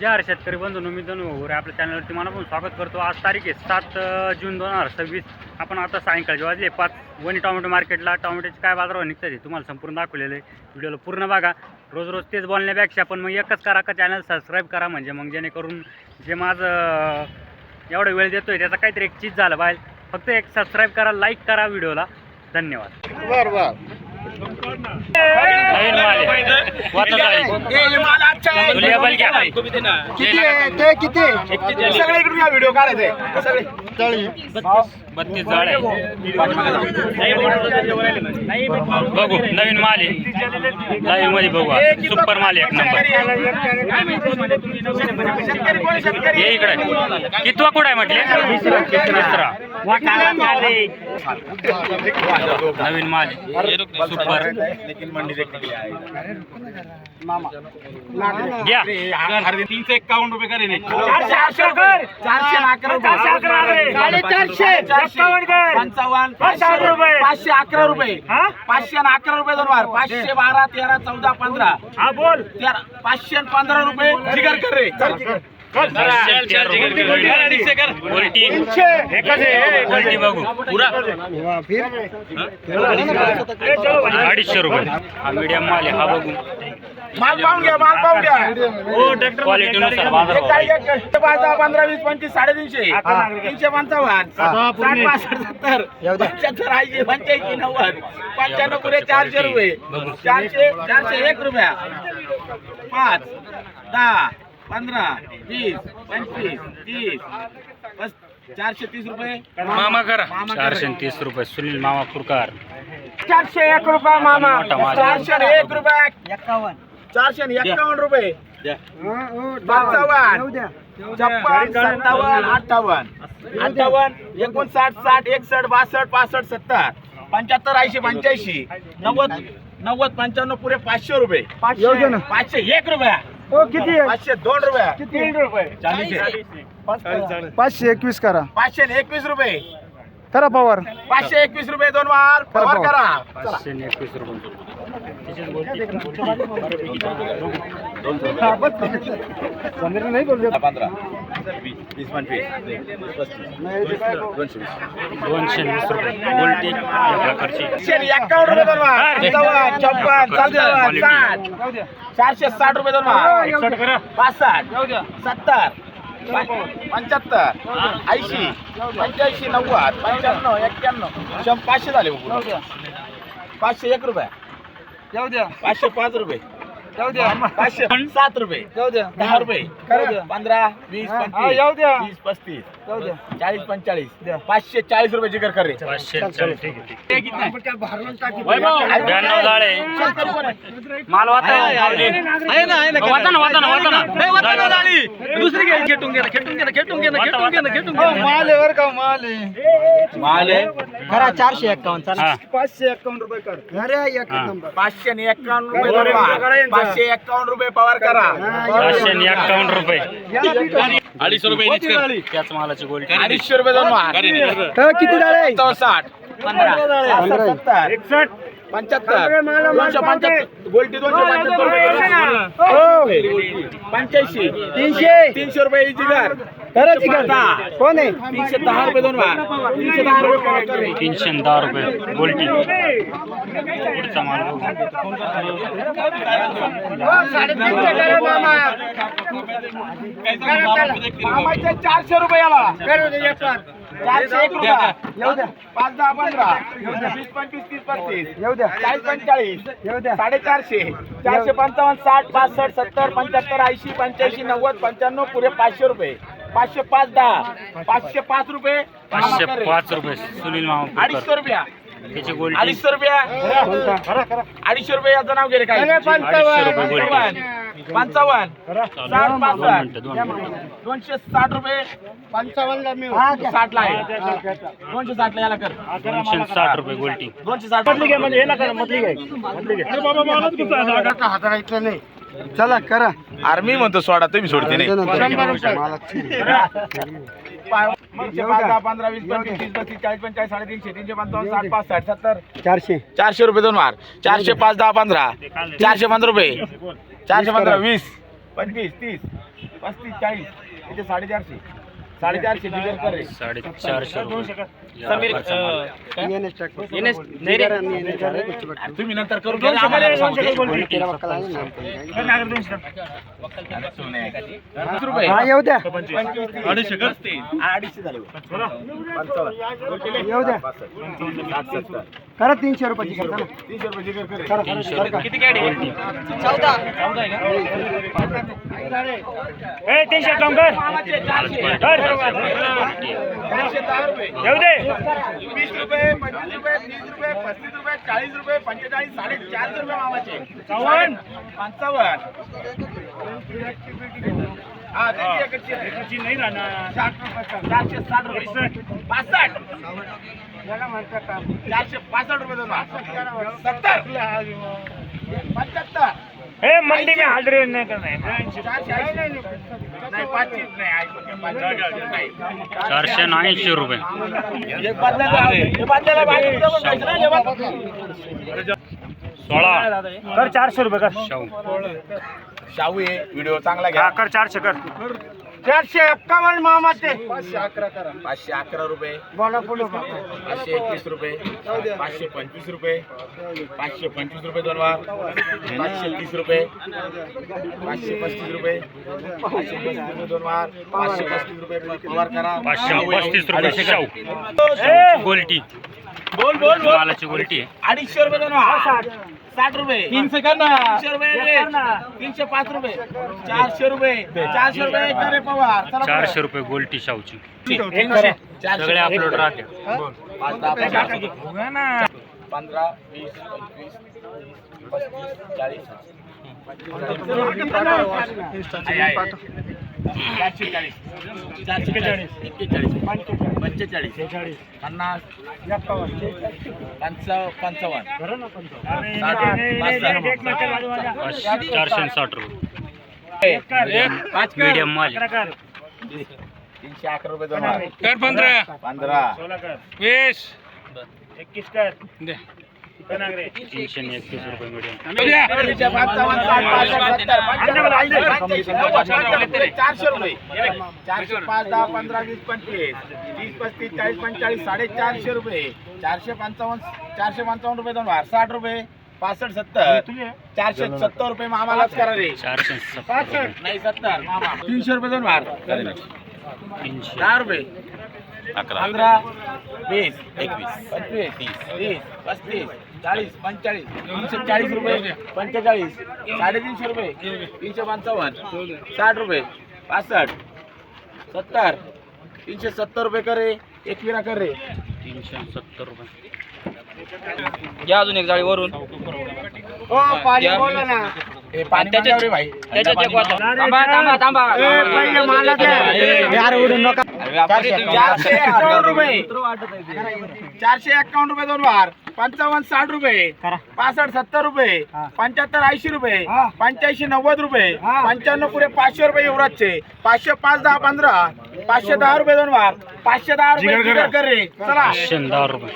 जय हर शेतकरी बंधूंनो, मी धनु वगैरे आपल्या चॅनलवरती मनापासून स्वागत करतो। आज तारीख आहे 7 जून 2026। आपण आता सायंकाळचे वाजले 5 वणी टोमॅटो मार्केटला टोमॅटोचे काय बाजारावर निघतात तुम्हाला संपूर्ण दाखवलेलं आहे। व्हिडिओला पूर्ण बघा। रोज रोज तेच बोलण्यापेक्षा पण मग एकच करा का चॅनल सबस्क्राईब करा, म्हणजे मग जेणेकरून जे माझं एवढा वेळ देतोय त्याचा काहीतरी एक चीज झालं पाहिजे। फक्त एक सबस्क्राईब करा, लाईक करा व्हिडिओला। धन्यवाद। बरोबर नवीन माल आहे। वाता झाली लेबल घ्या। किती आहे ते? किती सगळे इकडून या व्हिडिओ काढायचे सगळे 32 जाड आहे। बघू नवीन माल आहे, लाईव्ह मध्ये बघू। सुपर माल आहे, एक नंबर। ये इकडे कितवा कुठं आहे म्हटले? तिसरा नवीन माल आहे, सुपर। घ्या 351 रुपये करेन। 411 रुपये 55 500 रुपये 511 रुपये 511 रुपये दोन बार 512 13 14 15 हा बोल 515 रुपये जिगर कर रे। क्वालिटी बघू पुरा 250 रुपये। हा मीडियम माल आहे, हा बघू। माल पाहून घ्या, माल पाहून घ्या। क्वालिटी नुसार बाजार 15 20 25 350 355 60 65 70 75 80 85 90 95 पुरे 400 रुपये 401 रुपया 5 10 15 20 25 30 430 रुपये मामा करा। 430 रुपये सुनील मामा पुरकार। 401 रुपये मामा 401 रुपये 451 रुपये 55 56 57 58 59 60 61 62 65 70 75 80 85 90 95 पुरे 500 रुपये 501 रुपया किती 502 रुपया 3 रुपये 521 करा 521 रुपये करा पवार 521 रुपये दोन वार पवार करा 521 रुपये। नाही बोलतो 15 20 25 220 रुपये गोल्टी या प्रकारची। 51 रुपये दोन वार 55 56 460 रुपये दोन वार 65 70 75 80 85 90 95 91 500 झाले 501 रुपये 505 रुपये 507 रुपये 10 रुपये 15 20 25 30 35 40 45 540 रुपये जिगर कर रे। 540 ठीक आहे। 92 जाळे माल वाता दुसरी घ्यायची खेटून घे माल आहे बरं का, माल आहे करा 451 551 रुपये कर। अरे एक नंबर 551 रुपये धन्यवाद 551 रुपये पवार करा 551 रुपये 250 रुपये त्याच मालाची गोल्टी 250 रुपये धन्यवाद किती झाले? 60 15 70 75 275 गोल्टी 275 300 रुपये जिगर कोण आहे? 310 रुपये दोन वार 310 रुपये 310 रुपये गोल्टी। पुढचा माल बघू। मामाचे 400 रुपये याला 401 रुपया 5 10 15 20 25 30 35 40 45 450 455 60 65 70 75 80 85 90 95 पुरे 500 रुपये 505 10 505 रुपये 505 रुपये सुनील मामा 250 रुपया त्याची गोल्टी 250 रुपया 250 रुपये याचं नाव गेले काय 250 रुपये गोल्टी। 55 260 रुपये 55 ला मी 60 ला आहे 260 ला याला कर 260 रुपये गोल्टी। 260 मधली घे म्हणजे हे ना कर मधली घे बाबा मानत कुठं हाताळायचं नाही। चला करा। आर्मी म्हणतो सोडा तुम्ही सोडते नाही 15 20 25 30 32 40 45 350 355 60 65 70 400 रुपये दोन वार 405 10 15 415 रुपये 415 20 25 30 35 40 इथे 450 450 बिगर कर रे 450 रुपये समीर NS ट्रॅक्टर. नाही रे. अरे तुम्ही नंतर करून घ्या आम्हाला तेरा वक्कल आहे ना. 20 रुपये हा येऊ द्या 250 झाले 55 येऊ द्या 60 70 करा 300 रुपयाची करा चला. 300 रुपये जिगर कर रे. करा 300 करा. रुपये. किती कॅडी 14 आहे का ए 300 कम कर 410 रुपये येऊ दे 20 रुपये 25 रुपये 30 रुपये 35 रुपये 40 रुपये 45 450 रुपये मामाचे 55 हा त्याची नाही राहणार 460 रुपये 65 465 रुपये दोन 70 75 ए मंडी में हाल रहे नहीं करना है नाही 25 नाही 480 रुपये एक बदल्याला बाकी ना 16 कर 400 रुपये कर शाहू शाहू आहे व्हिडिओ चांगला घ्या कर 400 कर 451 मामाचे 511 रुपये बोला बोलो 521 रुपये 525 रुपये 525 रुपये दोन वार 530 रुपये 535 रुपये 535 रुपये दोन वार 535 रुपये पवार करा 535 रुपये शाहू गोल्टी बोल बोल बोल मालाची गोल्टी आहे 250 रुपये दोन वार 60 रुपये 300 कर ना 300 रुपये 305 रुपये 400 रुपये 400 रुपये करे पवार 400 रुपये गोल्टी शाहूची 300 सगळे अपलोड राहते 15 20 25 460 रुपये मीडियम माल 311 रुपये दोन 15 20 21 कर 331 रुपये मीडियम 400 रुपये 405 10 15 20 25 30 35 40 45 450 रुपये 455 रुपये दोन 60 रुपये 65 70 470 रुपये मामालाच करा रे 470 नाही 70 मामा 300 रुपये दोन 300 10 रुपये 15 20 21 25 30 35 40 45 340 रुपये 45 350 रुपये 355 60 रुपये 65 70 370 रुपये करे एकविरा कर रे 370 रुपये घ्या अजून एक जाळी वरून हो पाणी बोला ना ए पाणी मागव रे भाई त्याच्यात एक वाचा. थांबा थांबा थांबा पहिले मला द्या यार उडून नका 451 रुपये 451 रुपये दोन वार 55 60 रुपये 65 70 रुपये 75 80 रुपये 85 90 रुपये 95 पुरे 500 रुपये युवराजचे 505 10 15 510 रुपये दोन वार 510 रुपये जिगर कर रे चला 510 रुपये